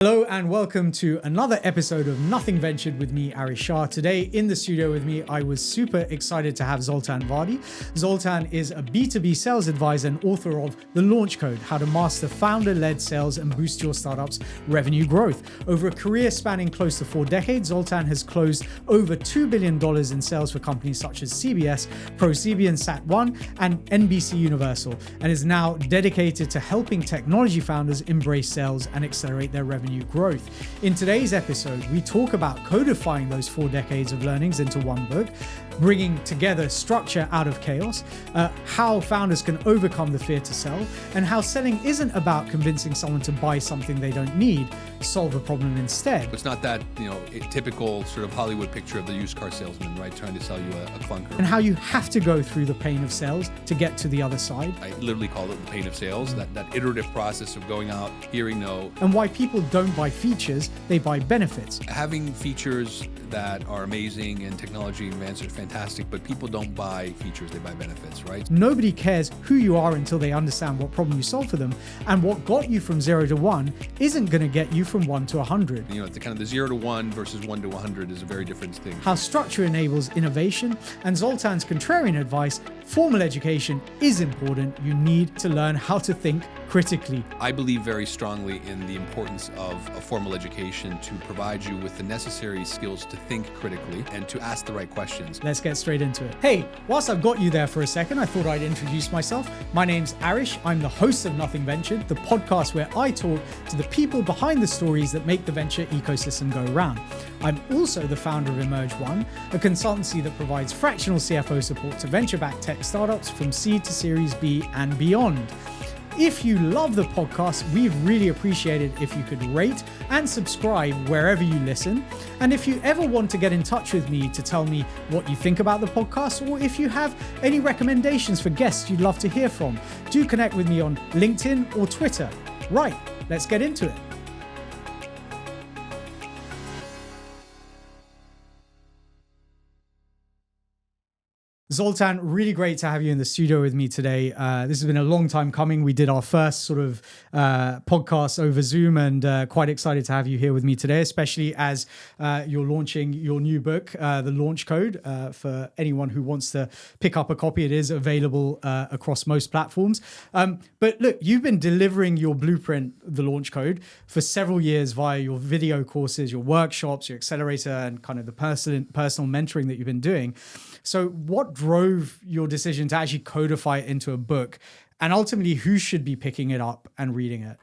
Hello and welcome to another episode of Nothing Ventured with me, Aarish Shah. Today in the studio with me, I was super excited to have Zoltan Vardy. Zoltan is a B2B sales advisor and author of The Launch Code, How to Master Founder-Led Sales and Boost Your Startup's Revenue Growth. Over a career spanning close to 4 decades, Zoltan has closed over $2 billion in sales for companies such as CBS, ProCB and Sat1 and NBCUniversal, and is now dedicated to helping technology founders embrace sales and accelerate their revenue growth. In today's episode, we talk about codifying those 4 decades of learnings into one book, bringing together structure out of chaos, how founders can overcome the fear to sell, and how selling isn't about convincing someone to buy something they don't need, solve a problem instead. It's not that, typical sort of Hollywood picture of the used car salesman, right, trying to sell you a clunker. And how you have to go through the pain of sales to get to the other side. I literally call it the pain of sales, that iterative process of going out, hearing no. And why people don't buy features, they buy benefits. Having features that are amazing and technology advances are fantastic, but people don't buy features, they buy benefits, right? Nobody cares who you are until they understand what problem you solve for them. And what got you from 0 to 1 isn't going to get you from 1 to 100. The 0 to 1 versus 1 to 100 is a very different thing. How structure enables innovation, and Zoltan's contrarian advice: formal education is important. You need to learn how to think critically. I believe very strongly in the importance of a formal education to provide you with the necessary skills to think critically and to ask the right questions. Let's get straight into it. Hey, whilst I've got you there for a second, I thought I'd introduce myself. My name's Aarish. I'm the host of Nothing Ventured, the podcast where I talk to the people behind the stories that make the venture ecosystem go round. I'm also the founder of Emerge One, a consultancy that provides fractional CFO support to venture-backed tech startups from seed to Series B and beyond. If you love the podcast, we'd really appreciate it if you could rate and subscribe wherever you listen. And if you ever want to get in touch with me to tell me what you think about the podcast, or if you have any recommendations for guests you'd love to hear from, do connect with me on LinkedIn or Twitter. Right, let's get into it. Zoltan, really great to have you in the studio with me today. This has been a long time coming. We did our first sort of podcast over Zoom, and quite excited to have you here with me today, especially as you're launching your new book, The Launch Code. For anyone who wants to pick up a copy, it is available across most platforms. But look, you've been delivering your blueprint, The Launch Code, for several years via your video courses, your workshops, your accelerator, and kind of the personal mentoring that you've been doing. So what drove your decision to actually codify it into a book, and ultimately who should be picking it up and reading it?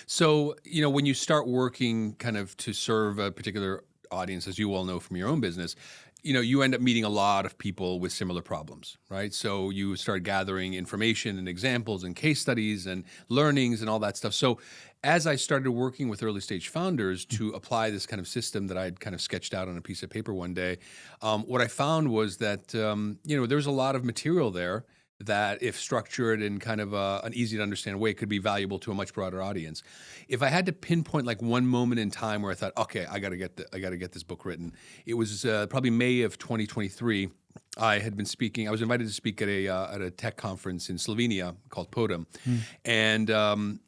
So, when you start working kind of to serve a particular audience, as you all know from your own business, you end up meeting a lot of people with similar problems, right? So you start gathering information and examples and case studies and learnings and all that stuff. So as I started working with early stage founders to apply this kind of system that I had kind of sketched out on a piece of paper one day, what I found was that, there's a lot of material there that, if structured in kind of an easy to understand way, could be valuable to a much broader audience. If I had to pinpoint like one moment in time where I thought, okay, I got to get this book written, it was probably May of 2023. I was invited to speak at a tech conference in Slovenia called Podum. And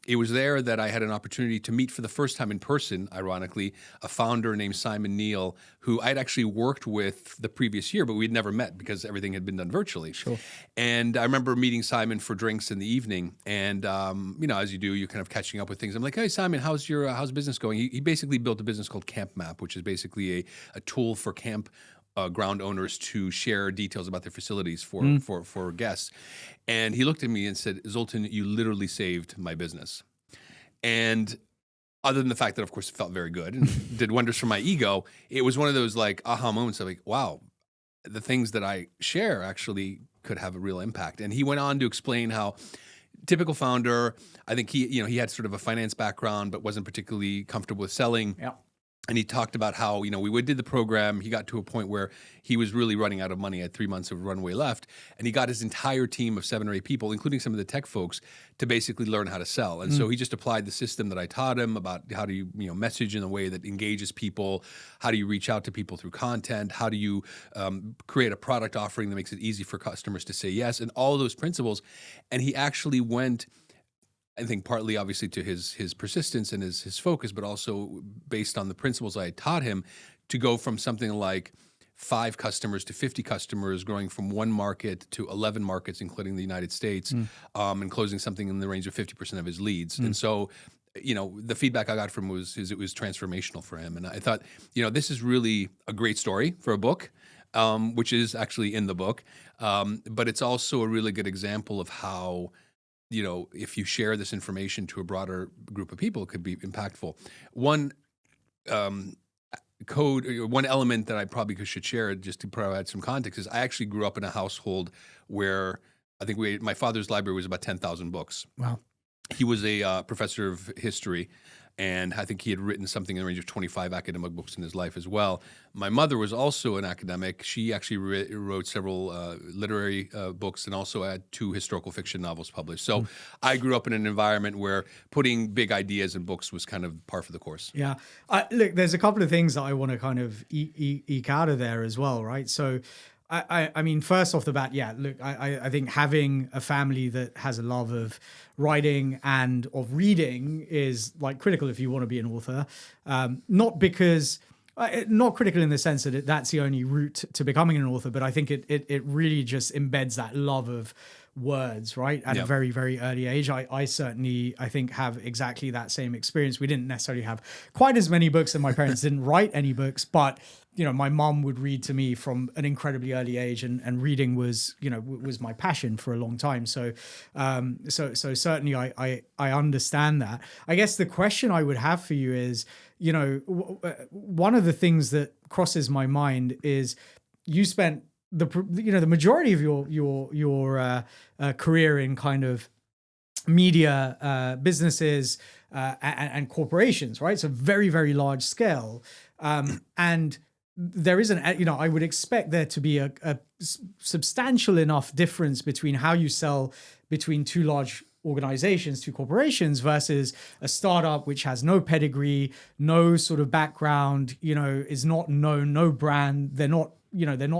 it was there that I had an opportunity to meet for the first time in person, ironically, a founder named Simon Neal, who I'd actually worked with the previous year, but we'd never met because everything had been done virtually. Sure. And I remember meeting Simon for drinks in the evening. And, as you do, you're kind of catching up with things. I'm like, hey, Simon, how's business going? He basically built a business called Camp Map, which is basically a tool for camp ground owners to share details about their facilities for guests. And he looked at me and said, Zoltan, you literally saved my business. And other than the fact that, of course, it felt very good and did wonders for my ego, it was one of those like aha moments of like, wow, the things that I share actually could have a real impact. And he went on to explain how typical founder, I think he had sort of a finance background, but wasn't particularly comfortable with selling. Yeah. And he talked about how, we did the program. He got to a point where he was really running out of money. He had 3 months of runway left. And he got his entire team of 7 or 8 people, including some of the tech folks, to basically learn how to sell. And so he just applied the system that I taught him about how do you, message in a way that engages people? How do you reach out to people through content? How do you create a product offering that makes it easy for customers to say yes? And all of those principles. And he actually went I think partly obviously to his persistence and his focus, but also based on the principles I had taught him, to go from something like 5 customers to 50 customers, growing from 1 market to 11 markets, including the United States, and closing something in the range of 50% of his leads. And so, the feedback I got from him was it was transformational for him. And I thought, this is really a great story for a book, which is actually in the book. But it's also a really good example of how, if you share this information to a broader group of people, it could be impactful. One one element that I probably should share, just to provide some context, is I actually grew up in a household where I think my father's library was about 10,000 books. Wow. He was a professor of history, and I think he had written something in the range of 25 academic books in his life as well. My mother was also an academic. She actually wrote several literary books and also had 2 historical fiction novels published. So I grew up in an environment where putting big ideas in books was kind of par for the course. Yeah. Look, there's a couple of things that I want to kind of eke out of there as well, right? So I mean, first off the bat, yeah, look, I think having a family that has a love of writing and of reading is like critical if you want to be an author. Not critical in the sense that that's the only route to becoming an author, but I think it really just embeds that love of words, right? At a very, very early age. I certainly, I think, have exactly that same experience. We didn't necessarily have quite as many books, and my parents didn't write any books, but my mom would read to me from an incredibly early age, and reading was my passion for a long time. So certainly I understand that. I guess the question I would have for you is, one of the things that crosses my mind is you spent the majority of your career in kind of media businesses and corporations, right? So very, very large scale, and there is I would expect there to be a substantial enough difference between how you sell between 2 large organizations, 2 corporations, versus a startup which has no pedigree, no sort of background, is not known, no brand. They're not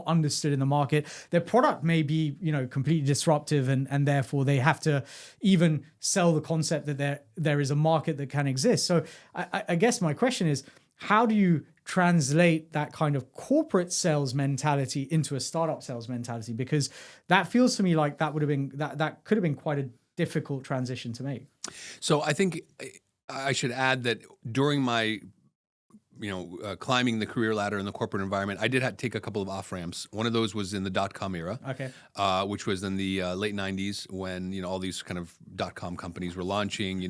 understood in the market. Their product may be, completely disruptive, and therefore they have to even sell the concept that there is a market that can exist. So I guess my question is, how do you translate that kind of corporate sales mentality into a startup sales mentality? Because that feels to me like that could have been quite a difficult transition to make. So I think I should add that during my climbing the career ladder in the corporate environment, I did have to take a couple of off ramps. One of those was in the .com era, which was in the late 90s when all these kind of .com companies were launching.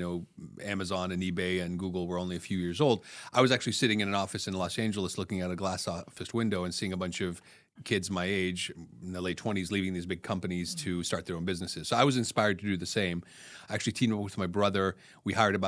Amazon and eBay and Google were only a few years old. I was actually sitting in an office in Los Angeles, looking at a glass office window and seeing a bunch of kids my age in the late 20s leaving these big companies to start their own businesses. So I was inspired to do the same. I actually teamed up with my brother. We raised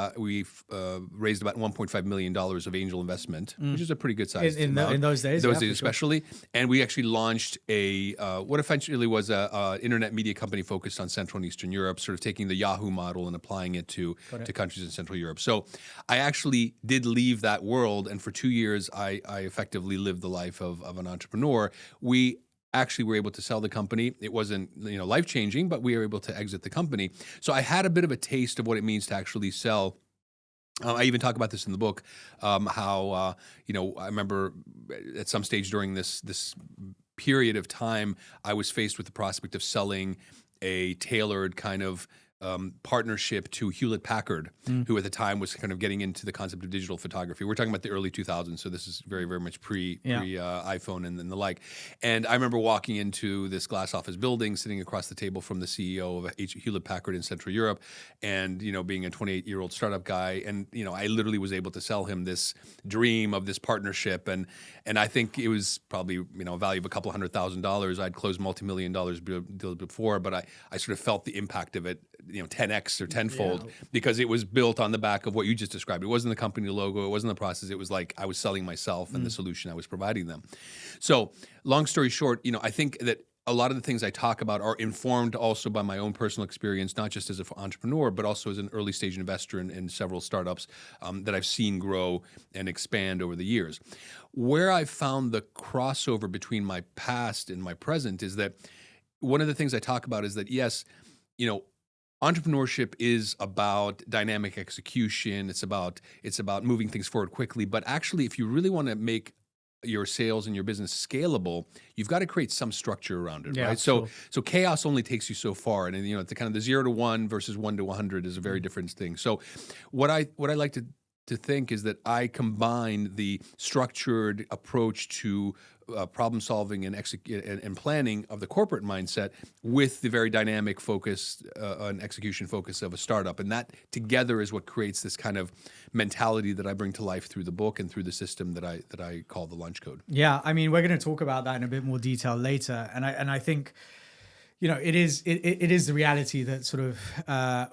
about $1.5 million of angel investment, which is a pretty good size in those days. Those days especially. Sure. And we actually launched what eventually was a internet media company focused on Central and Eastern Europe, sort of taking the Yahoo model and applying it to countries in Central Europe. So I actually did leave that world, and for 2 years I effectively lived the life of an entrepreneur. We actually were able to sell the company. It wasn't life-changing, but we were able to exit the company. So I had a bit of a taste of what it means to actually sell. I even talk about this in the book, how I remember at some stage during this period of time, I was faced with the prospect of selling a tailored kind of partnership to Hewlett-Packard, who at the time was kind of getting into the concept of digital photography. We're talking about the early 2000s, so this is very, very much pre iPhone and the like. And I remember walking into this glass office building, sitting across the table from the CEO of Hewlett-Packard in Central Europe, and being a 28-year-old startup guy, and I literally was able to sell him this dream of this partnership, and I think it was probably a value of a couple $100,000. I'd closed multi-million-dollar deals before, but I sort of felt the impact of it. 10x or tenfold, because it was built on the back of what you just described. It wasn't the company logo, it wasn't the process. It was like I was selling myself and the solution I was providing them. So, long story short, I think that a lot of the things I talk about are informed also by my own personal experience, not just as an entrepreneur, but also as an early stage investor in several startups that I've seen grow and expand over the years. Where I've found the crossover between my past and my present is that one of the things I talk about is that, yes, entrepreneurship is about dynamic execution. It's about moving things forward quickly. But actually, if you really want to make your sales and your business scalable, you've got to create some structure around it, right? Sure. So chaos only takes you so far, and the kind of the 0 to 1 versus 1 to 100 is a very different thing. So what I like to think is that I combine the structured approach to problem solving and planning of the corporate mindset with the very dynamic focus and execution focus of a startup, and that together is what creates this kind of mentality that I bring to life through the book and through the system that I call the lunch code. Yeah, I mean, we're going to talk about that in a bit more detail later, and I think, it is the reality that sort of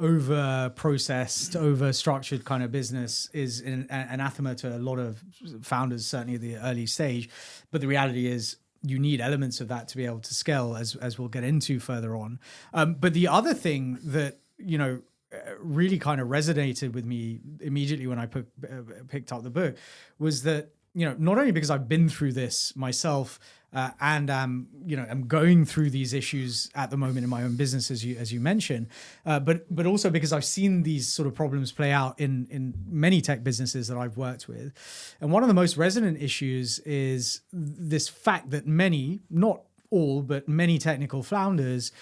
over processed, over structured kind of business is an anathema to a lot of founders, certainly at the early stage. But the reality is you need elements of that to be able to scale, as we'll get into further on. But the other thing that, really kind of resonated with me immediately when I picked up the book was that, not only because I've been through this myself, and I'm going through these issues at the moment in my own business, as you mentioned, but also because I've seen these sort of problems play out in many tech businesses that I've worked with. And one of the most resonant issues is this fact that many, not all, but many technical founders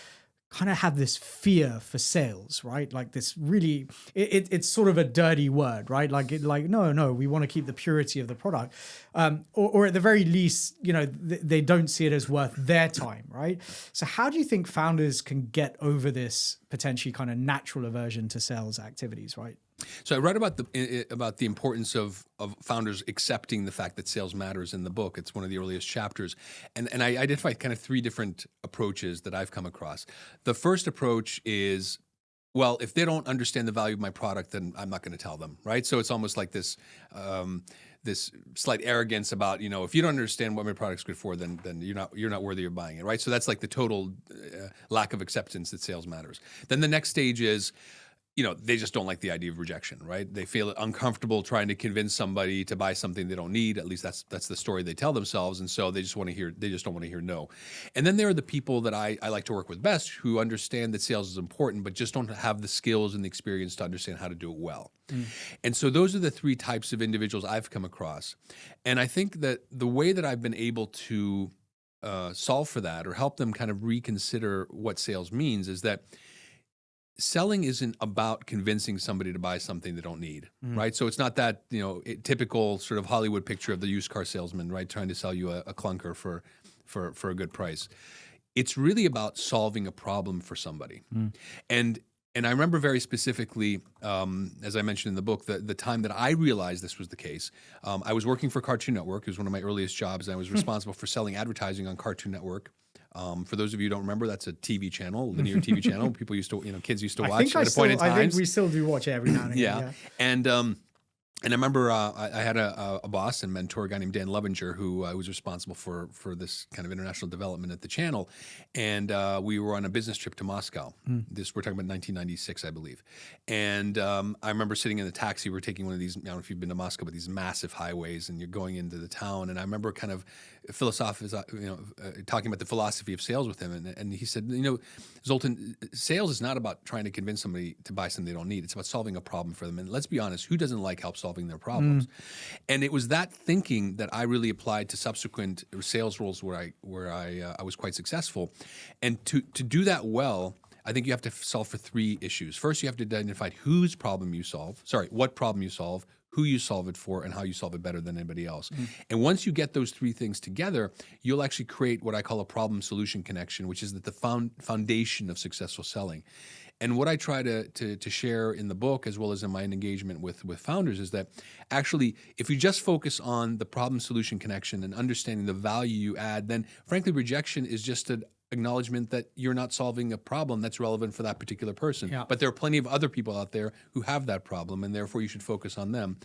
kind of have this fear for sales, right? Like this really, it's sort of a dirty word, right? No, we want to keep the purity of the product. Or at the very least, they don't see it as worth their time, right? So how do you think founders can get over this potentially kind of natural aversion to sales activities, right? So I write about the importance of founders accepting the fact that sales matters in the book. It's one of the earliest chapters. And I identified kind of 3 different approaches that I've come across. The first approach is, well, if they don't understand the value of my product, then I'm not going to tell them, right? So it's almost like this this slight arrogance about, if you don't understand what my product's good for, then you're not worthy of buying it, right? So that's like the total lack of acceptance that sales matters. Then the next stage is, they just don't like the idea of rejection, right? They feel uncomfortable trying to convince somebody to buy something they don't need. At least that's the story they tell themselves, and so they just don't want to hear no. And then there are the people that I like to work with best, who understand that sales is important, but just don't have the skills and the experience to understand how to do it well. And so those are the 3 types of individuals I've come across. And I think that the way that I've been able to solve for that, or help them kind of reconsider what sales means, is that selling isn't about convincing somebody to buy something they don't need, right? So it's not that, typical sort of Hollywood picture of the used car salesman, right, trying to sell you a clunker for a good price. It's really about solving a problem for somebody. And I remember very specifically, as I mentioned in the book, the time that I realized this was the case. I was working for Cartoon Network. It was one of my earliest jobs, and I was responsible for selling advertising on Cartoon Network. For those of you who don't remember, that's a TV channel, linear TV channel. People used to, kids used to watch at a point in time. I think we still do watch it every now and again. Yeah. And I remember I had a boss and mentor, a guy named Dan Lovinger, who was responsible for this kind of international development at the channel. And we were on a business trip to Moscow. We're talking about 1996, I believe. And I remember sitting in the taxi. We're taking one of these, I don't know if you've been to Moscow, but these massive highways, and you're going into the town. And I remember kind of talking about the philosophy of sales with him. And he said, Zoltan, sales is not about trying to convince somebody to buy something they don't need. It's about solving a problem for them. And let's be honest, who doesn't like help solving their problems? And it was that thinking that I really applied to subsequent sales roles where I was quite successful. And to do that well, I think you have to solve for 3 issues. First, you have to identify what problem you solve, who you solve it for, and how you solve it better than anybody else. And once you get those 3 things together, you'll actually create what I call a problem-solution connection, which is the foundation of successful selling. And what I try to share in the book, as well as in my engagement with founders, is that actually, if you just focus on the problem-solution connection and understanding the value you add, then frankly, rejection is just an acknowledgement that you're not solving a problem that's relevant for that particular person. Yeah. But there are plenty of other people out there who have that problem, and therefore you should focus on them.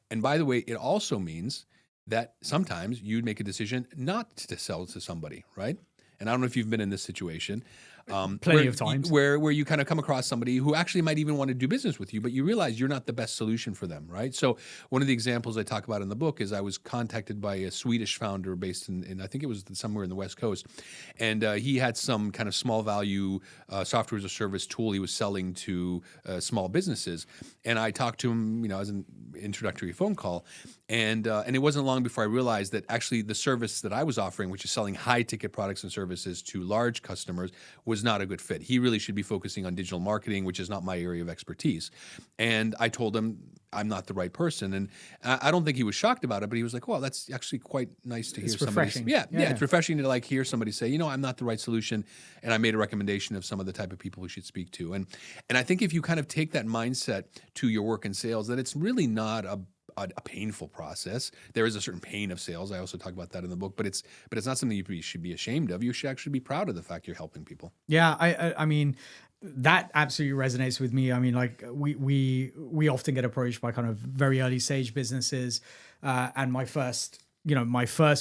And by the way, it also means that sometimes you'd make a decision not to sell to somebody, right? And I don't know if you've been in this situation. Plenty of times. Where you kind of come across somebody who actually might even want to do business with you, but you realize you're not the best solution for them, right? So one of the examples I talk about in the book is I was contacted by a Swedish founder based in I think it was somewhere in the West Coast, and he had some kind of small value software as a service tool he was selling to small businesses, and I talked to him, as an introductory phone call, and it wasn't long before I realized that actually the service that I was offering, which is selling high ticket products and services to large customers, was not a good fit. He really should be focusing on digital marketing, which is not my area of expertise. And I told him I'm not the right person. And I don't think he was shocked about it, but he was like, well, that's actually quite nice to hear somebody. Refreshing. Yeah, it's refreshing to hear somebody say, I'm not the right solution. And I made a recommendation of some of the type of people we should speak to. And I think if you kind of take that mindset to your work in sales, that it's really not a painful process. There is a certain pain of sales. I also talk about that in the book, but it's not something you should be ashamed of. You should actually be proud of the fact you're helping people. Yeah, I mean, that absolutely resonates with me. I mean, like we often get approached by kind of very early stage businesses, and my first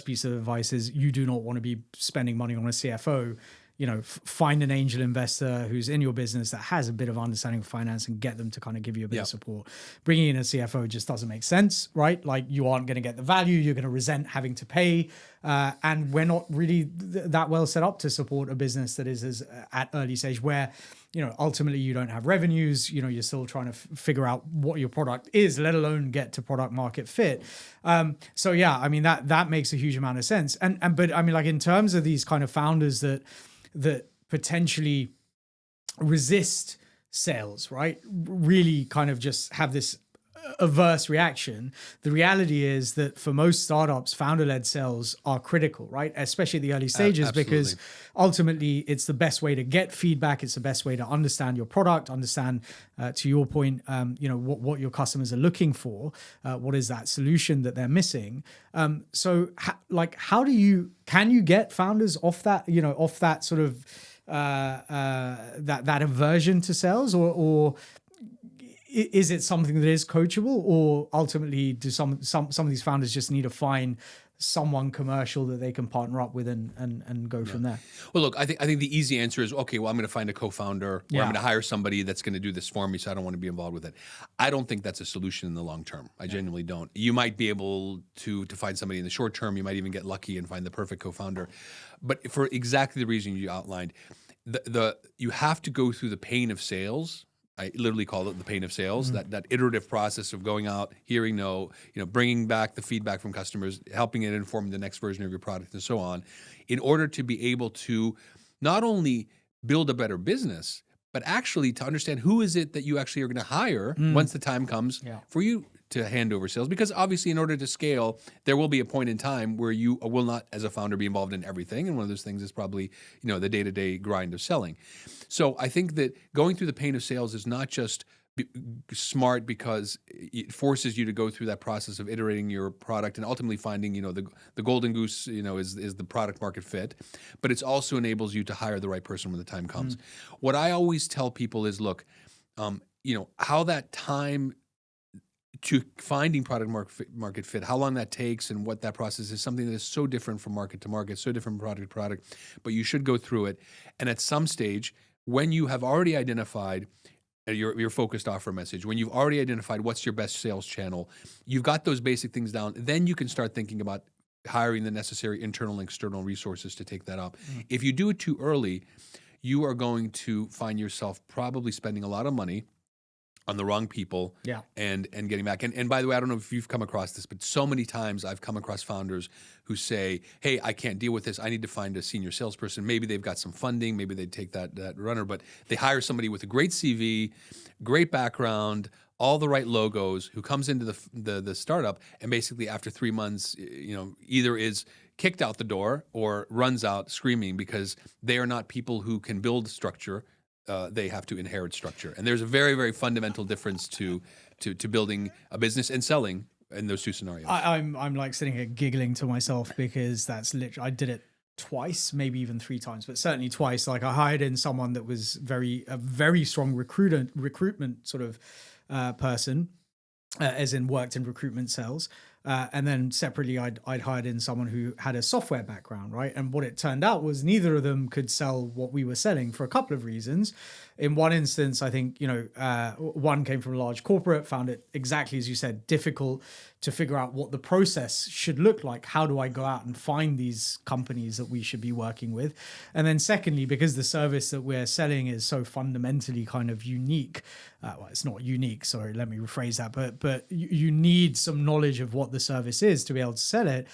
piece of advice is you do not want to be spending money on a CFO. Find an angel investor who's in your business that has a bit of understanding of finance and get them to kind of give you a bit of support. Bringing in a CFO just doesn't make sense, right? Like you aren't going to get the value. You're going to resent having to pay. And we're not really that well set up to support a business that is at early stage where, ultimately you don't have revenues. You're still trying to figure out what your product is, let alone get to product market fit. So yeah, I mean, that makes a huge amount of sense. But I mean, like in terms of these kind of founders that potentially resist sales, right? Really kind of just have this averse reaction. The reality is that for most startups, founder-led sales are critical, right? Especially at the early stages, because ultimately it's the best way to get feedback. It's the best way to understand your product, understand, to your point, what your customers are looking for, what is that solution that they're missing. So how can you get founders off that sort of that aversion to sales, or is it something that is coachable, or ultimately do some of these founders just need to find someone commercial that they can partner up with and go from there? Well, look, I think the easy answer is, okay, well, I'm going to find a co-founder, or I'm going to hire somebody that's going to do this for me, so I don't want to be involved with it. I don't think that's a solution in the long term. I genuinely don't. You might be able to find somebody in the short term. You might even get lucky and find the perfect co-founder. But for exactly the reason you outlined, you have to go through the pain of sales. I literally call it the pain of sales, that iterative process of going out, hearing no, bringing back the feedback from customers, helping it inform the next version of your product and so on, in order to be able to not only build a better business, but actually to understand who is it that you actually are going to hire once the time comes for you to hand over sales. Because obviously in order to scale, there will be a point in time where you will not, as a founder, be involved in everything. And one of those things is probably, the day-to-day grind of selling. So I think that going through the pain of sales is not just smart because it forces you to go through that process of iterating your product and ultimately finding, the golden goose, is the product market fit, but it also enables you to hire the right person when the time comes. What I always tell people is, look, how that time to finding product market fit, how long that takes and what that process is, something that is so different from market to market, so different from product to product, but you should go through it. And at some stage, when you have already identified your focused offer message, when you've already identified what's your best sales channel, you've got those basic things down, then you can start thinking about hiring the necessary internal and external resources to take that up. If you do it too early, you are going to find yourself probably spending a lot of money on the wrong people and getting back. And by the way, I don't know if you've come across this, but so many times I've come across founders who say, hey, I can't deal with this. I need to find a senior salesperson. Maybe they've got some funding. Maybe they'd take that runner, but they hire somebody with a great CV, great background, all the right logos, who comes into the startup and basically after 3 months, either is kicked out the door or runs out screaming because they are not people who can build structure. They have to inherit structure. And there's a very, very fundamental difference to building a business and selling in those two scenarios. I'm like sitting here giggling to myself because that's literally, I did it twice, maybe even 3 times, but certainly twice. Like I hired in someone that was a very strong recruitment sort of person, as in worked in recruitment sales. And then separately, I'd hired in someone who had a software background, right? And what it turned out was neither of them could sell what we were selling for a couple of reasons. In one instance, I think, one came from a large corporate, found it exactly as you said, difficult to figure out what the process should look like. How do I go out and find these companies that we should be working with? And then secondly, because the service that we're selling is so fundamentally kind of unique, well, it's not unique, sorry, let me rephrase that, but you need some knowledge of what the service is to be able to sell it.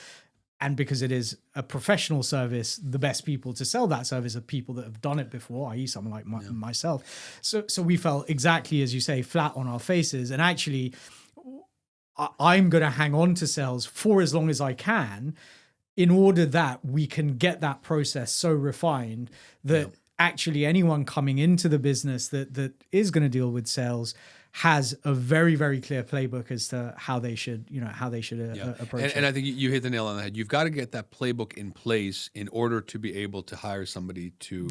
And because it is a professional service, the best people to sell that service are people that have done it before, i.e. someone like myself. So we felt exactly, as you say, flat on our faces. And actually, I'm going to hang on to sales for as long as I can in order that we can get that process so refined that actually anyone coming into the business that is going to deal with sales has a very, very clear playbook as to how they should, approach it. And I think you hit the nail on the head. You've got to get that playbook in place in order to be able to hire somebody to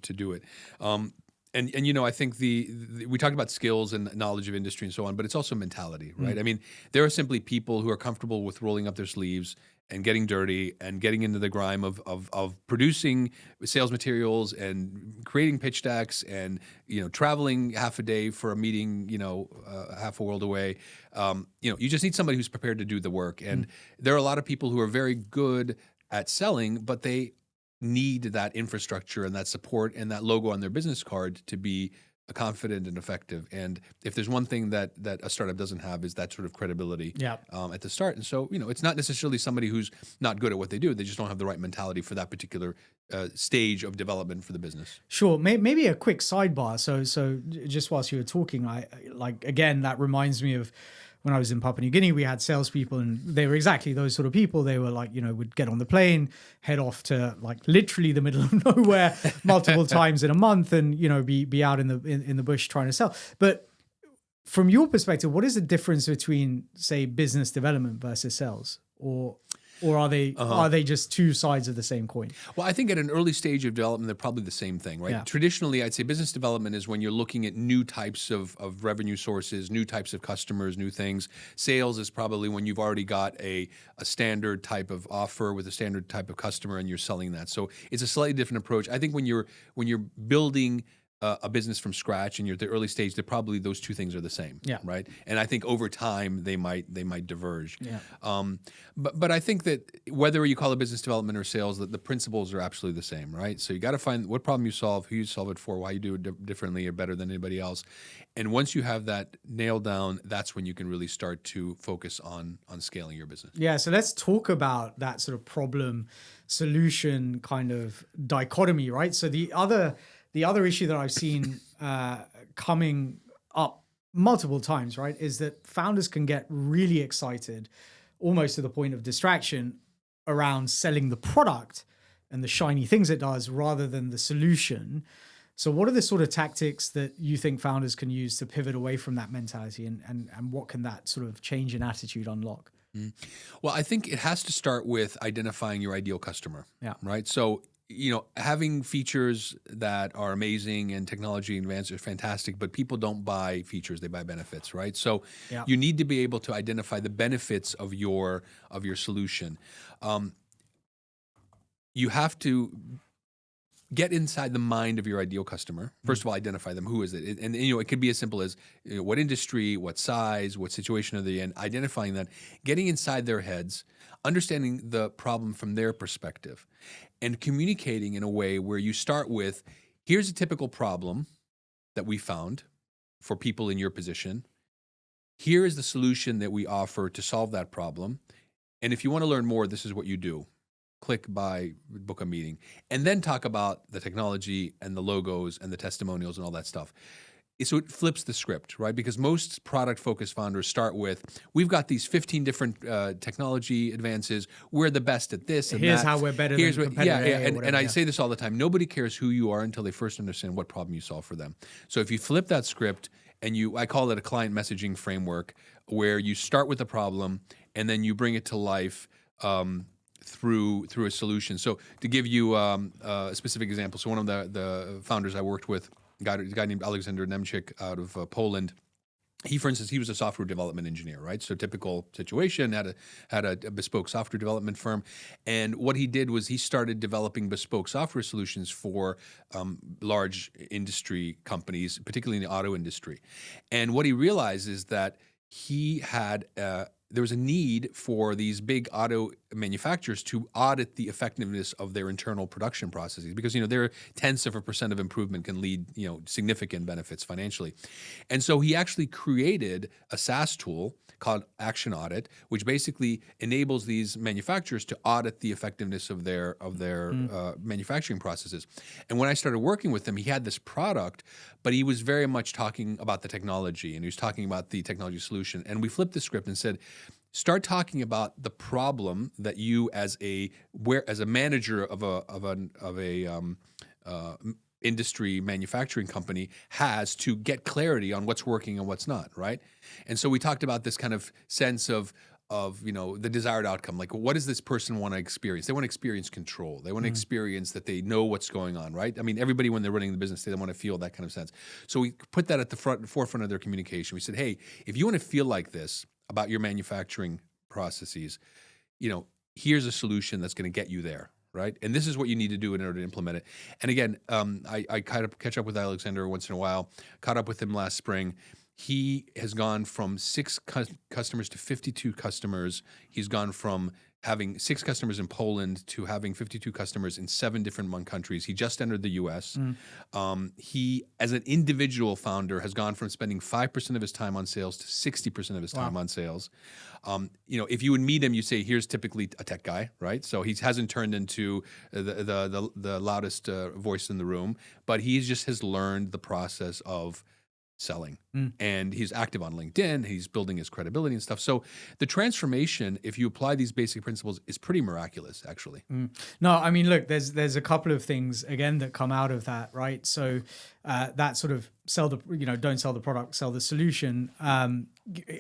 do it. And I think we talked about skills and knowledge of industry and so on, but it's also mentality, right? I mean, there are simply people who are comfortable with rolling up their sleeves and getting dirty and getting into the grime of producing sales materials and creating pitch decks and traveling half a day for a meeting half a world away. You just need somebody who's prepared to do the work. And there are a lot of people who are very good at selling, but they need that infrastructure and that support and that logo on their business card to be confident and effective. And if there's one thing that a startup doesn't have is that sort of credibility at the start. And so, it's not necessarily somebody who's not good at what they do. They just don't have the right mentality for that particular stage of development for the business. Sure. Maybe a quick sidebar. So just whilst you were talking, again, that reminds me of when I was in Papua New Guinea. We had salespeople and they were exactly those sort of people. They were would get on the plane, head off to literally the middle of nowhere multiple times in a month and, be out in the bush trying to sell. But from your perspective, what is the difference between, say, business development versus sales? Or are they just two sides of the same coin? Well, I think at an early stage of development, they're probably the same thing, right? Yeah. Traditionally, I'd say business development is when you're looking at new types of revenue sources, new types of customers, new things. Sales is probably when you've already got a standard type of offer with a standard type of customer and you're selling that. So it's a slightly different approach. I think when you're building a business from scratch and you're at the early stage, that probably those two things are the same, right? And I think over time they might diverge. Yeah. But I think that whether you call it business development or sales, that the principles are absolutely the same, right? So you got to find what problem you solve, who you solve it for, why you do it differently or better than anybody else. And once you have that nailed down, that's when you can really start to focus on scaling your business. Yeah. So let's talk about that sort of problem solution kind of dichotomy, right? So the other issue that I've seen coming up multiple times, right, is that founders can get really excited, almost to the point of distraction, around selling the product and the shiny things it does rather than the solution. So what are the sort of tactics that you think founders can use to pivot away from that mentality and what can that sort of change in attitude unlock? Well, I think it has to start with identifying your ideal customer, right? So having features that are amazing and technology advances are fantastic, but people don't buy features, they buy benefits, right? So you need to be able to identify the benefits of your solution. You have to get inside the mind of your ideal customer. First of all, identify them. Who is it? And it could be as simple as what industry, what size, what situation are they in, identifying that, getting inside their heads, understanding the problem from their perspective, and communicating in a way where you start with, here's a typical problem that we found for people in your position. Here is the solution that we offer to solve that problem. And if you want to learn more, this is what you do. Click, buy, book a meeting. And then talk about the technology and the logos and the testimonials and all that stuff. So it flips the script, right? Because most product-focused founders start with, we've got these 15 different technology advances. We're the best at this and Here's that. how we're better than competitor A, And I say this all the time. Nobody cares who you are until they first understand what problem you solve for them. So if you flip that script and I call it a client messaging framework, where you start with the problem and then you bring it to life through a solution. So to give you a specific example, so one of the founders I worked with, a guy named Aleksander Niemczyk out of Poland, he, for instance, he was a software development engineer, right? So typical situation, had a bespoke software development firm. And what he did was he started developing bespoke software solutions for large industry companies, particularly in the auto industry. And what he realized is that he had there was a need for these big auto manufacturers to audit the effectiveness of their internal production processes, because their tenths of a % of improvement can lead significant benefits financially. And so he actually created a SaaS tool called Action Audit, which basically enables these manufacturers to audit the effectiveness of their manufacturing processes. And when I started working with him, he had this product, but he was very much talking about the technology, and he was talking about the technology solution. And we flipped the script and said, start talking about the problem that you, as a manager of a industry manufacturing company, has to get clarity on what's working and what's not, right? And so we talked about this kind of sense of the desired outcome. Like, what does this person want to experience? They want to experience control. They want to experience that they know what's going on, right? I mean, everybody, when they're running the business, they want to feel that kind of sense. So we put that at the forefront of their communication. We said, hey, if you want to feel like this about your manufacturing processes, here's a solution that's going to get you there, right? And this is what you need to do in order to implement it. And again, I kind of catch up with Aleksander once in a while. Caught up with him last spring. He has gone from 6 customers to 52 customers. He's gone from having 6 customers in Poland to having 52 customers in 7 different countries. He just entered the US. He, as an individual founder, has gone from spending 5% of his time on sales to 60% of his time on sales. If you would meet him, you say, here's typically a tech guy, right? So he hasn't turned into the loudest voice in the room, but he just has learned the process of selling. And he's active on LinkedIn. He's building his credibility and stuff. So the transformation, if you apply these basic principles, is pretty miraculous, actually. No, I mean, look, there's a couple of things, again, that come out of that, right? So that sort of don't sell the product, sell the solution. And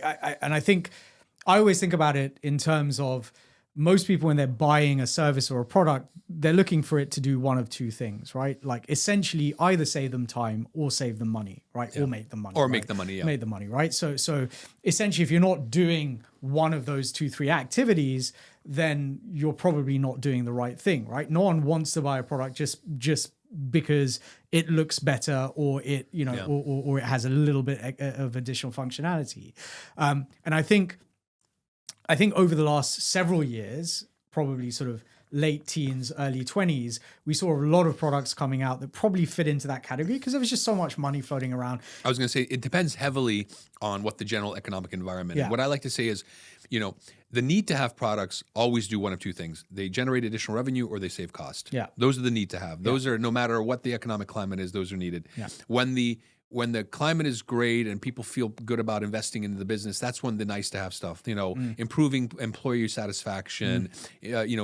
I think, I always think about it in terms of, most people, when they're buying a service or a product, they're looking for it to do one of 2 things, right? Like, essentially either save them time or save them money, right? Yeah. Or make them money. Or make the money, yeah. Make the money, right? So essentially, if you're not doing one of those 2-3 activities, then you're probably not doing the right thing, right? No one wants to buy a product just because it looks better, or it, or it has a little bit of additional functionality. And I think over the last several years, probably sort of late teens, early 20s, we saw a lot of products coming out that probably fit into that category because there was just so much money floating around. I was going to say, it depends heavily on what the general economic environment is. What I like to say is, the need to have products always do one of 2 things. They generate additional revenue or they save cost. Yeah. Those are the need to have. Those are, no matter what the economic climate is, those are needed. Yeah. When the climate is great and people feel good about investing into the business, that's when the nice to have stuff, improving employee satisfaction,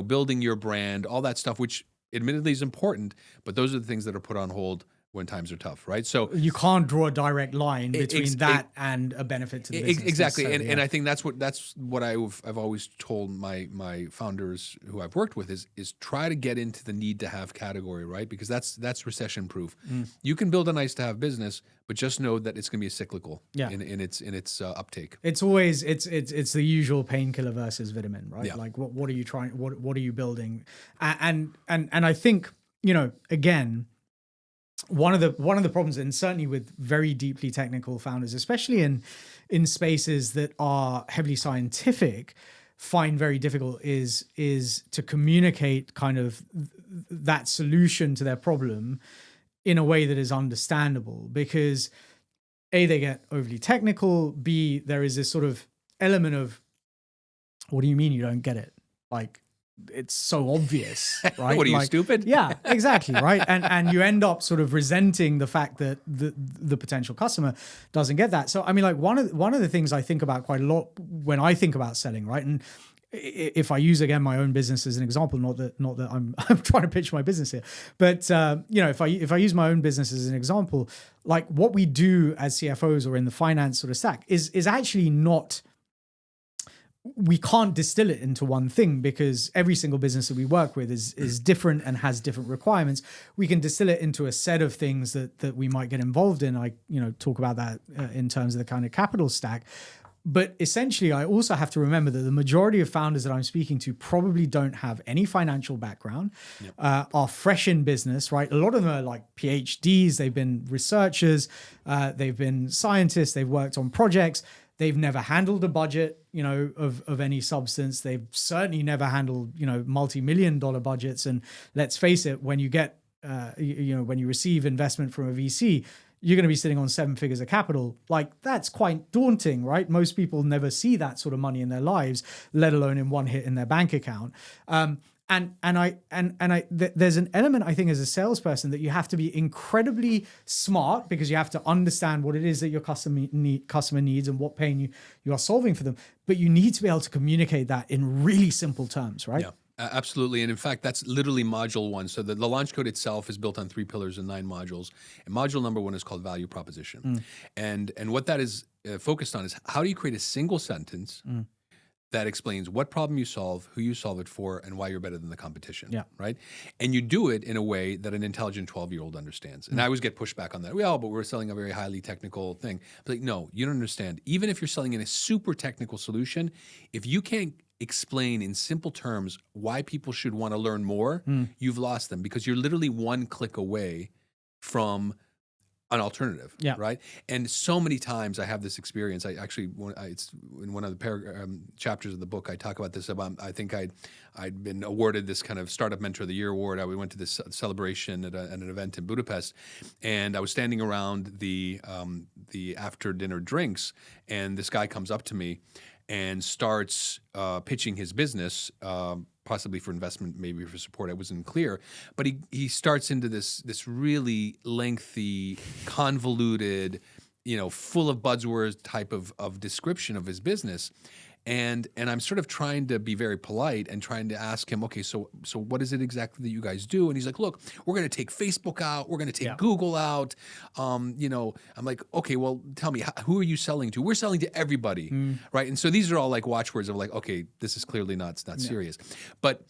building your brand, all that stuff, which admittedly is important, but those are the things that are put on hold when times are tough, right? So you can't draw a direct line between that and a benefit to the business. Exactly, and I think that's what I've always told my founders who I've worked with is try to get into the need to have category, right? Because that's recession proof. You can build a nice to have business, but just know that it's going to be cyclical in its uptake. It's always it's the usual painkiller versus vitamin, right? Yeah. Like what are you trying? What are you building? And I think again, one of the problems, and certainly with very deeply technical founders, especially in spaces that are heavily scientific, find very difficult is to communicate kind of that solution to their problem in a way that is understandable, because A, they get overly technical, B, there is this sort of element of, what do you mean you don't get it? Like, it's so obvious, right? What are you, stupid? Yeah, exactly, right? And you end up sort of resenting the fact that the potential customer doesn't get that. So I mean, like one of the things I think about quite a lot when I think about selling, right? And if I use again my own business as an example, not that I'm trying to pitch my business here, but if I use my own business as an example, like what we do as CFOs or in the finance sort of stack is actually not. we can't distill it into one thing because every single business that we work with is different and has different requirements. We can distill it into a set of things that we might get involved in. I talk about that in terms of the kind of capital stack. But essentially, I also have to remember that the majority of founders that I'm speaking to probably don't have any financial background, are fresh in business, right? A lot of them are like PhDs, they've been researchers, they've been scientists, they've worked on projects. They've never handled a budget, of any substance. They've certainly never handled, multi-million-dollar budgets. And let's face it, when you get, when you receive investment from a VC, you're going to be sitting on 7 figures of capital. Like, that's quite daunting, right? Most people never see that sort of money in their lives, let alone in one hit in their bank account. There's an element, I think, as a salesperson that you have to be incredibly smart because you have to understand what it is that your customer needs and what pain you are solving for them. But you need to be able to communicate that in really simple terms, right? Yeah. Absolutely. And in fact, that's literally module 1. So the launch code itself is built on 3 pillars and 9 modules. And module number 1 is called value proposition. And what that is focused on is how do you create a single sentence that explains what problem you solve, who you solve it for, and why you're better than the competition, right? And you do it in a way that an intelligent 12-year-old understands. And I always get pushback on that. Well, but we're selling a very highly technical thing. But like, no, you don't understand. Even if you're selling in a super technical solution, if you can't explain in simple terms why people should want to learn more, you've lost them because you're literally one click away from an alternative, right? And so many times I have this experience. It's in one of the chapters of the book. I talk about this. I think I'd been awarded this kind of Startup Mentor of the Year award. We went to this celebration at an event in Budapest, and I was standing around the after dinner drinks, and this guy comes up to me and starts pitching his business, possibly for investment, maybe for support. I wasn't clear, but he starts into this really lengthy, convoluted, full of buzzwords type of description of his business. And I'm sort of trying to be very polite and trying to ask him, okay, so what is it exactly that you guys do? And he's like, look, we're going to take Facebook out. We're going to take Google out. I'm like, okay, well, tell me, who are you selling to? We're selling to everybody, right? And so these are all like watchwords of like, okay, this is clearly not serious. But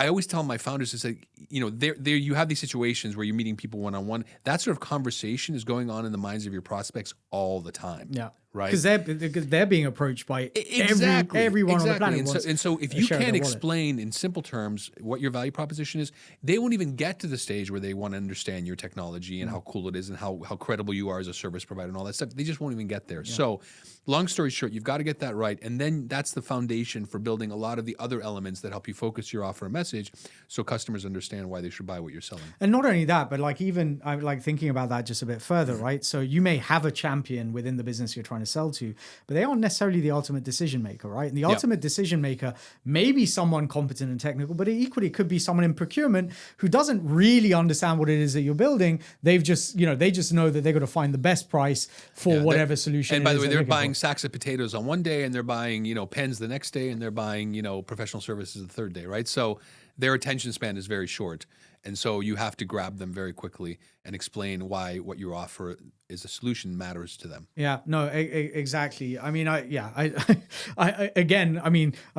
I always tell my founders to say, there you have these situations where you're meeting people one-on-one. That sort of conversation is going on in the minds of your prospects all the time. Yeah. Right. Because they're being approached by everyone on the planet. And so if you can't explain in simple terms what your value proposition is, they won't even get to the stage where they want to understand your technology and how cool it is and how credible you are as a service provider and all that stuff. They just won't even get there. Yeah. So long story short, you've got to get that right. And then that's the foundation for building a lot of the other elements that help you focus your offer and message so customers understand why they should buy what you're selling. And not only that, but I'm like thinking about that just a bit further, right? So you may have a champion within the business you're trying to sell to, but they aren't necessarily the ultimate decision maker, right? And the ultimate decision maker may be someone competent and technical, but it equally could be someone in procurement who doesn't really understand what it is that you're building. They've just, they just know that they've got to find the best price for whatever solution. And by the way, they're buying sacks of potatoes on one day, and they're buying, pens the next day, and they're buying, professional services the third day, right? So their attention span is very short. And so you have to grab them very quickly and explain why what you offer is a solution matters to them. Yeah, no, exactly. I mean, I'm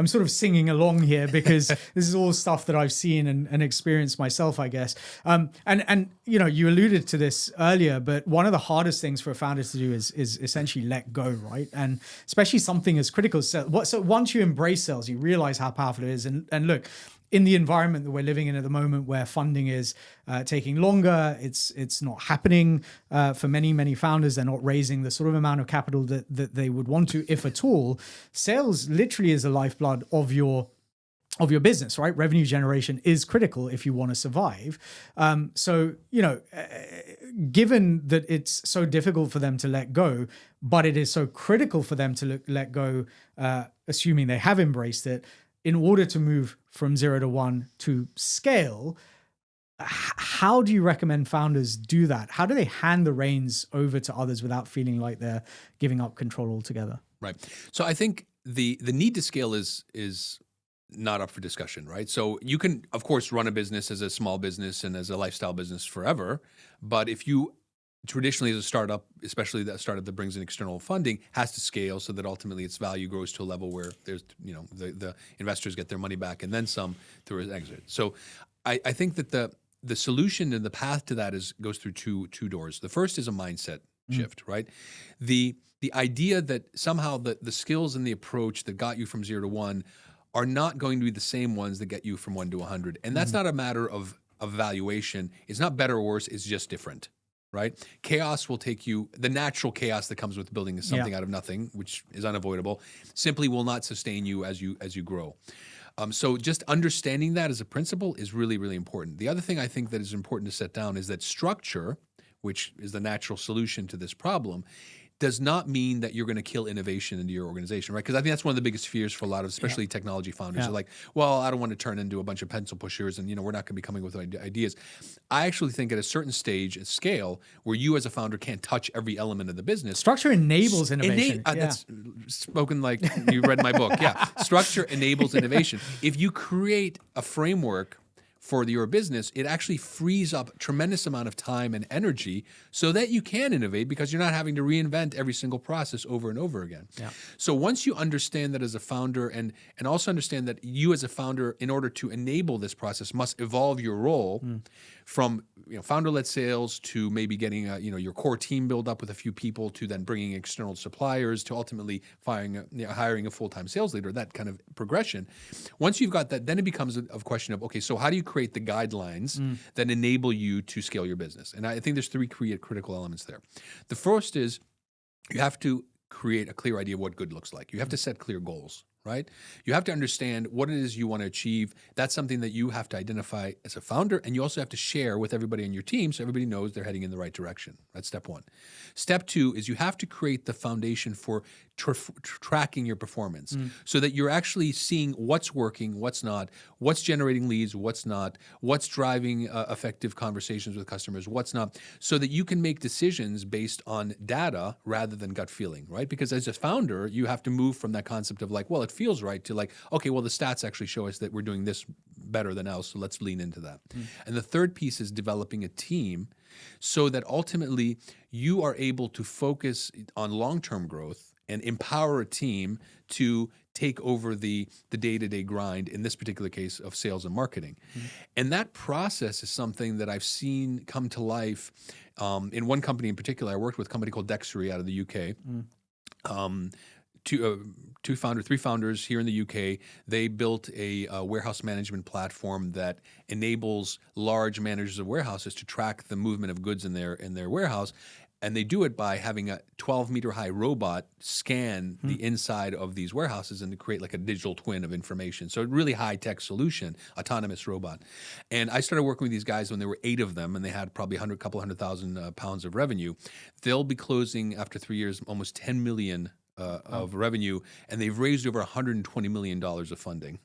sort of singing along here because this is all stuff that I've seen and experienced myself, I guess. And you alluded to this earlier, but one of the hardest things for a founder to do is essentially let go, right? And especially something as critical as sales. So once you embrace sales, you realize how powerful it is. And look, in the environment that we're living in at the moment, where funding is taking longer, it's not happening for many founders. They're not raising the sort of amount of capital that they would want to, if at all. Sales literally is the lifeblood of your business, right? Revenue generation is critical if you want to survive. Given that it's so difficult for them to let go, but it is so critical for them to let go, assuming they have embraced it, in order to move from 0 to 1 to scale, how do you recommend founders do that? How do they hand the reins over to others without feeling like they're giving up control altogether? Right. So I think the need to scale is not up for discussion, right? So you can, of course, run a business as a small business and as a lifestyle business forever, but if you traditionally as a startup, especially that startup that brings in external funding, has to scale so that ultimately its value grows to a level where there's, the investors get their money back and then some through an exit. So I think that the solution and the path to that goes through two doors. The first is a mindset shift, right? The idea that somehow the skills and the approach that got you from 0 to 1 are not going to be the same ones that get you from 1 to 100. And that's not a matter of valuation. It's not better or worse, it's just different. Right? Chaos will take you, the natural chaos that comes with building something out of nothing, which is unavoidable, simply will not sustain you as you grow. So just understanding that as a principle is really, really important. The other thing I think that is important to set down is that structure, which is the natural solution to this problem, does not mean that you're going to kill innovation into your organization, right? Because I think that's one of the biggest fears for a lot of, especially technology founders. They're like, well, I don't want to turn into a bunch of pencil pushers and, we're not going to be coming with ideas. I actually think at a certain stage at scale where you as a founder can't touch every element of the business. Structure enables innovation. That's spoken like you read my book. Yeah. Structure enables innovation. If you create a framework for your business, it actually frees up a tremendous amount of time and energy so that you can innovate because you're not having to reinvent every single process over and over again. Yeah. So once you understand that as a founder and also understand that you as a founder, in order to enable this process, must evolve your role from founder-led sales to maybe getting your core team build up with a few people to then bringing external suppliers to ultimately hiring a full-time sales leader, that kind of progression. Once you've got that, then it becomes a question of, okay, so how do you create the guidelines that enable you to scale your business? And I think there's three critical elements there. The first is you have to create a clear idea of what good looks like. You have to set clear goals, right? You have to understand what it is you want to achieve. That's something that you have to identify as a founder, and you also have to share with everybody on your team so everybody knows they're heading in the right direction. That's step one. Step two is you have to create the foundation for tracking your performance so that you're actually seeing what's working, what's not, what's generating leads, what's not, what's driving effective conversations with customers, what's not, so that you can make decisions based on data rather than gut feeling, right? Because as a founder, you have to move from that concept of like, well, it feels right to like, okay, well, the stats actually show us that we're doing this better than else, so let's lean into that. And the third piece is developing a team so that ultimately you are able to focus on long-term growth and empower a team to take over the day-to-day grind, in this particular case of sales and marketing. And that process is something that I've seen come to life in one company in particular. I worked with a company called Dexery out of the UK. Three founders here in the UK. They built a warehouse management platform that enables large managers of warehouses to track the movement of goods in their warehouse. And they do it by having a 12-meter-high robot scan the inside of these warehouses and to create like a digital twin of information. So a really high-tech solution, autonomous robot. And I started working with these guys when there were 8 of them, and they had probably a couple $100,000 pounds of revenue. They'll be closing, after 3 years, almost $10 million of revenue, and they've raised over $120 million of funding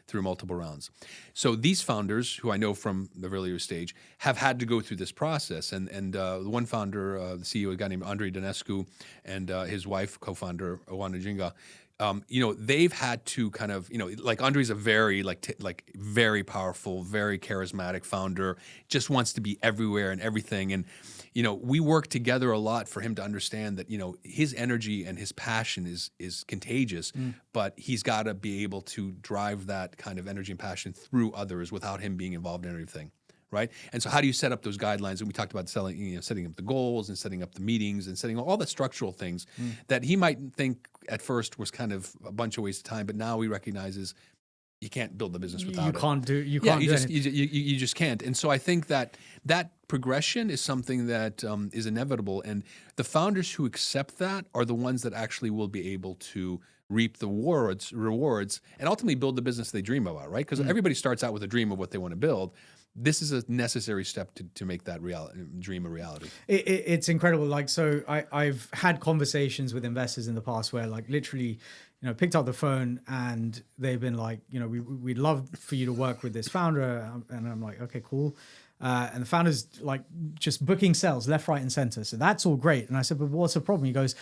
through multiple rounds. So these founders, who I know from the earlier stage, have had to go through this process. And the one founder, the CEO, a guy named Andrei Dănescu, and his wife, co-founder, Oana Jinga, they've had to kind of, like Andrei's a very very powerful, very charismatic founder, just wants to be everywhere and everything. And, we work together a lot for him to understand that, his energy and his passion is contagious, but he's got to be able to drive that kind of energy and passion through others without him being involved in everything. Right. And so how do you set up those guidelines? And we talked about setting up the goals and setting up the meetings and setting all the structural things that he might think at first was kind of a bunch of waste of time, but now he recognizes you can't build the business without it. You just can't. And so I think that progression is something that is inevitable. And the founders who accept that are the ones that actually will be able to reap the rewards and ultimately build the business they dream about, right? Because everybody starts out with a dream of what they want to build. This is a necessary step to make that dream a reality. It's incredible. Like, so I've had conversations with investors in the past where like literally, picked up the phone and they've been like, we'd love for you to work with this founder. And I'm like, okay, cool. And the founder's like just booking sales left, right, and center. So that's all great. And I said, but what's the problem? He goes,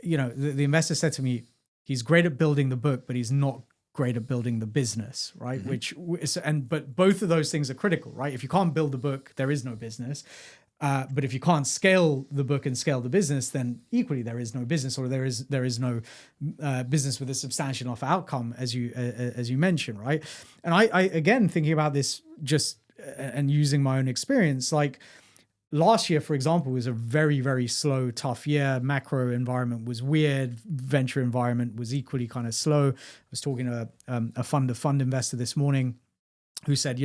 the investor said to me, he's great at building the book, but he's not great at building the business, right? But both of those things are critical, right? If you can't build the book, there is no business. But if you can't scale the book and scale the business, then equally there is no business, or there is no business with a substantial enough outcome, as you mentioned, right? And I again, thinking about this just and using my own experience, like last year, for example, was a very, very slow, tough year. Macro environment was weird. Venture environment was equally kind of slow. I was talking to a fund investor this morning who said,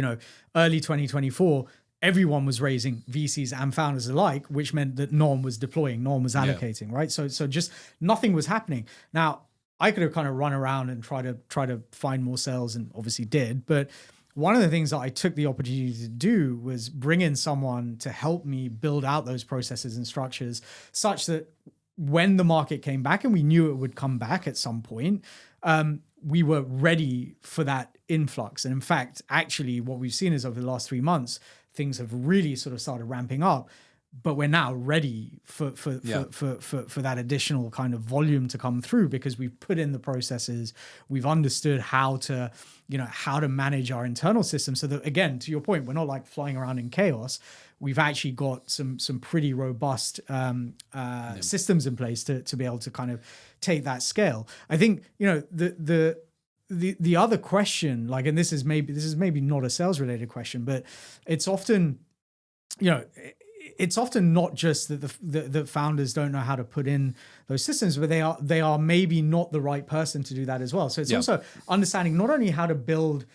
early 2024, everyone was raising, VCs and founders alike, which meant that no one was deploying, no one was allocating, right? So just nothing was happening. Now, I could have kind of run around and try to find more sales, and obviously did. But one of the things that I took the opportunity to do was bring in someone to help me build out those processes and structures such that when the market came back, and we knew it would come back at some point, we were ready for that influx. And in fact, actually, what we've seen is over the last 3 months, things have really sort of started ramping up, but we're now ready for that additional kind of volume to come through, because we've put in the processes, we've understood how to manage our internal system, so that, again, to your point, we're not like flying around in chaos. We've actually got some pretty robust systems in place to be able to kind of take that scale. I think the other question, like, and this is maybe not a sales related question, but it's often, it's often not just that the founders don't know how to put in those systems, but they are maybe not the right person to do that as well. So it's also understanding not only how to build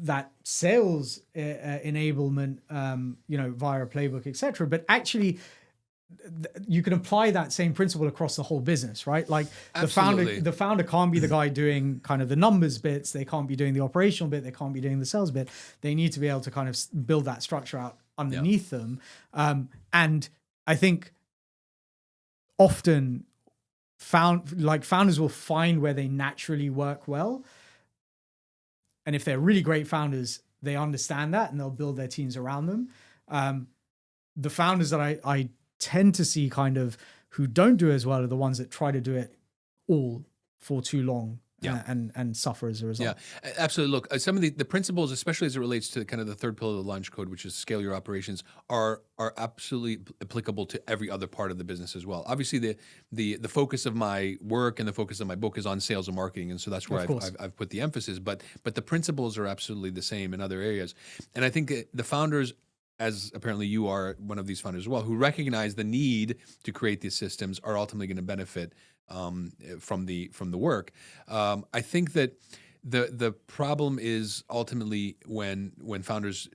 that sales enablement, via a playbook, etc., but actually you can apply that same principle across the whole business, right? Like the founder can't be the guy doing kind of the numbers bits. They can't be doing the operational bit. They can't be doing the sales bit. They need to be able to kind of build that structure out underneath them. And I think often founders will find where they naturally work well. And if they're really great founders, they understand that and they'll build their teams around them. The founders that I tend to see kind of who don't do as well are the ones that try to do it all for too long and suffer as a result. Yeah, absolutely. Look, some of the principles, especially as it relates to kind of the third pillar of the launch code, which is scale your operations, are absolutely applicable to every other part of the business as well. Obviously, the focus of my work and the focus of my book is on sales and marketing, and so that's where I've put the emphasis. But the principles are absolutely the same in other areas, and I think the founders, as apparently you are one of these founders as well, who recognize the need to create these systems, are ultimately going to benefit from the work. I think that the problem is ultimately when founders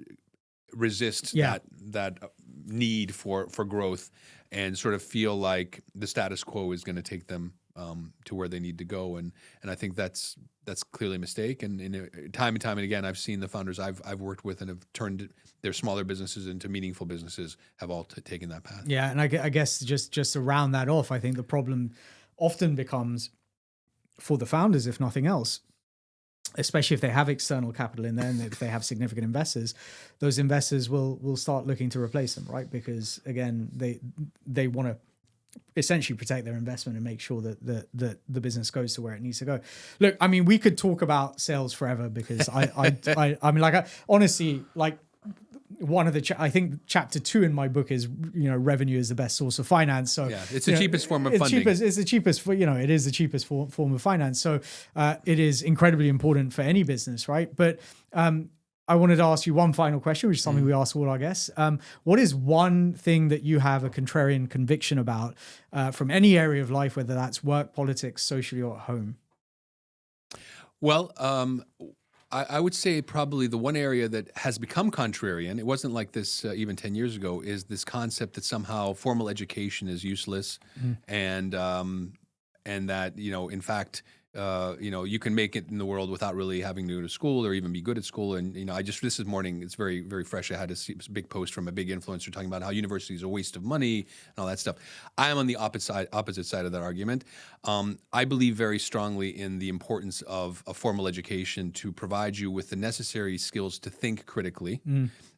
resist that need for growth and sort of feel like the status quo is going to take them to where they need to go, and I think that's clearly a mistake. And time and time and again, I've seen the founders I've worked with and have turned their smaller businesses into meaningful businesses have all taken that path. Yeah, and I guess just to round that off, I think the problem often becomes for the founders, if nothing else, especially if they have external capital in there and if they have significant investors, those investors will start looking to replace them, right? Because again, they want to essentially protect their investment and make sure that the business goes to where it needs to go. Look, I mean, we could talk about sales forever because honestly, like one of the I think chapter 2 in my book is revenue is the best source of finance. So yeah, it's the cheapest form of funding. It's the cheapest it is the cheapest form of finance. So it is incredibly important for any business, right? But I wanted to ask you one final question, which is something we ask all our guests. What is one thing that you have a contrarian conviction about from any area of life, whether that's work, politics, socially, or at home? Well, I would say probably the one area that has become contrarian, it wasn't like this even 10 years ago, is this concept that somehow formal education is useless and that, in fact, you can make it in the world without really having to go to school or even be good at school. And, this morning, it's very, very fresh. I had a big post from a big influencer talking about how university is a waste of money and all that stuff. I am on the opposite side of that argument. I believe very strongly in the importance of a formal education to provide you with the necessary skills to think critically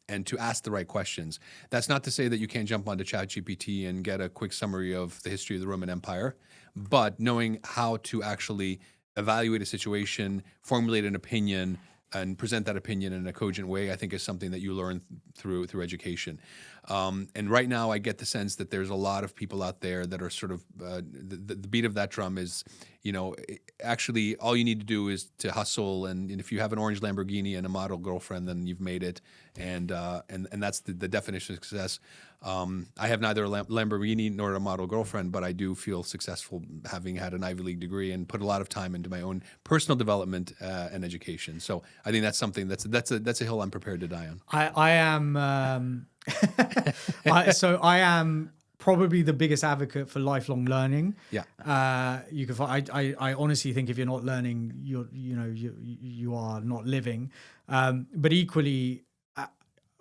and to ask the right questions. That's not to say that you can't jump onto ChatGPT and get a quick summary of the history of the Roman Empire, but knowing how to actually evaluate a situation, formulate an opinion, and present that opinion in a cogent way, I think is something that you learn through education. And right now I get the sense that there's a lot of people out there that are sort of, the beat of that drum is, actually all you need to do is to hustle. And if you have an orange Lamborghini and a model girlfriend, then you've made it. And that's the definition of success. I have neither a Lamborghini nor a model girlfriend, but I do feel successful having had an Ivy League degree and put a lot of time into my own personal development and education. So I think that's something that's a hill I'm prepared to die on. I am I am probably the biggest advocate for lifelong learning. Yeah. You can find, I honestly think if you're not learning, you are not living. But equally,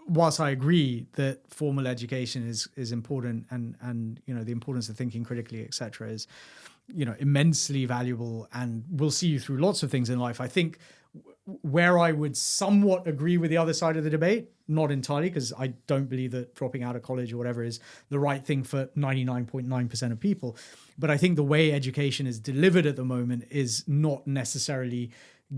whilst I agree that formal education is important and the importance of thinking critically, etc., is immensely valuable and will see you through lots of things in life. I think where I would somewhat agree with the other side of the debate, not entirely, because I don't believe that dropping out of college or whatever is the right thing for 99.9% of people. But I think the way education is delivered at the moment is not necessarily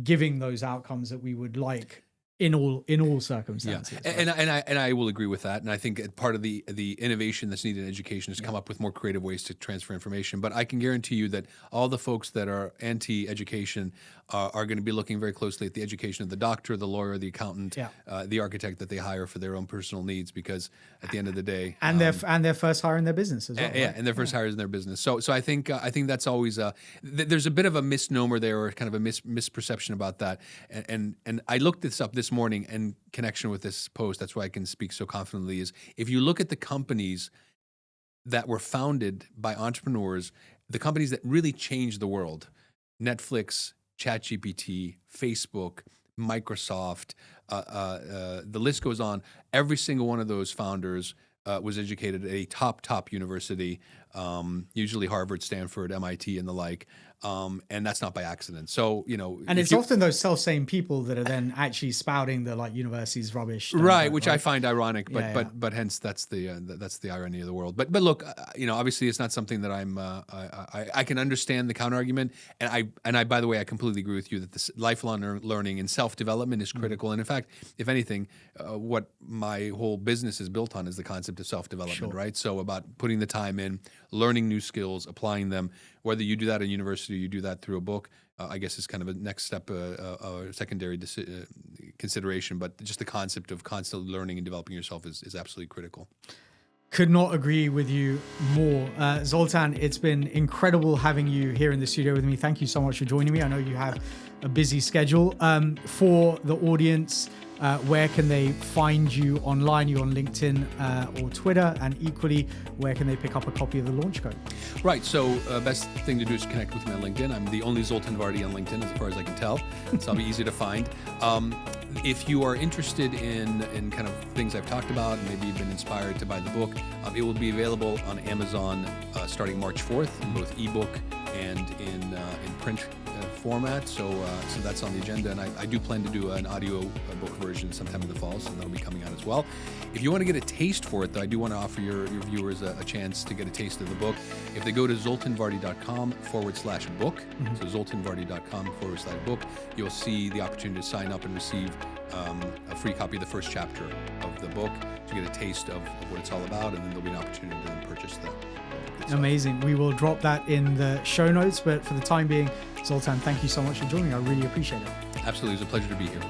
giving those outcomes that we would like in all circumstances. Yeah. And I will agree with that. And I think part of the innovation that's needed in education is to come up with more creative ways to transfer information. But I can guarantee you that all the folks that are anti-education are going to be looking very closely at the education of the doctor, the lawyer, the accountant, the architect that they hire for their own personal needs, because at the end of the day, and their first hire in their business as well. Yeah, right? And their first hires in their business. So I think that's always there's a bit of a misnomer there, or kind of a misperception about that. And I looked this up this morning in connection with this post. That's why I can speak so confidently. Is if you look at the companies that were founded by entrepreneurs, the companies that really changed the world, Netflix, ChatGPT, Facebook, Microsoft, the list goes on. Every single one of those founders was educated at a top university, usually Harvard, Stanford, MIT, and the like. And that's not by accident. So, and it's often those self-same people that are then actually spouting the university's rubbish. Right, which I find ironic, but hence that's the irony of the world. But look, obviously it's not something that I can understand the counter argument. And I by the way, I completely agree with you that this lifelong learning and self-development is critical. And in fact, if anything, what my whole business is built on is the concept of self-development, right? So about putting the time in, learning new skills, applying them. Whether you do that in university or you do that through a book, I guess is kind of a next step, a secondary consideration. But just the concept of constantly learning and developing yourself is absolutely critical. Could not agree with you more. Zoltan, it's been incredible having you here in the studio with me. Thank you so much for joining me. I know you have a busy schedule. For the audience, where can they find you online? You on LinkedIn or Twitter? And equally, where can they pick up a copy of the launch code? Right. So best thing to do is connect with me on LinkedIn. I'm the only Zoltan Vardy on LinkedIn, as far as I can tell. So I'll be easy to find. If you are interested in kind of things I've talked about, and maybe you've been inspired to buy the book, it will be available on Amazon starting March 4th in both ebook and in print format. So that's on the agenda, and I do plan to do an audio book version sometime in the fall, so that'll be coming out as well. If you want to get a taste for it, though, I do want to offer your viewers a chance to get a taste of the book. If they go to zoltanvardy.com/book, so zoltanvardy.com/book, you'll see the opportunity to sign up and receive a free copy of the first chapter of the book to get a taste of what it's all about, and then there'll be an opportunity to then purchase the Amazing. We will drop that in the show notes, but for the time being, Zoltan, thank you so much for joining. I really appreciate it. Absolutely. It was a pleasure to be here.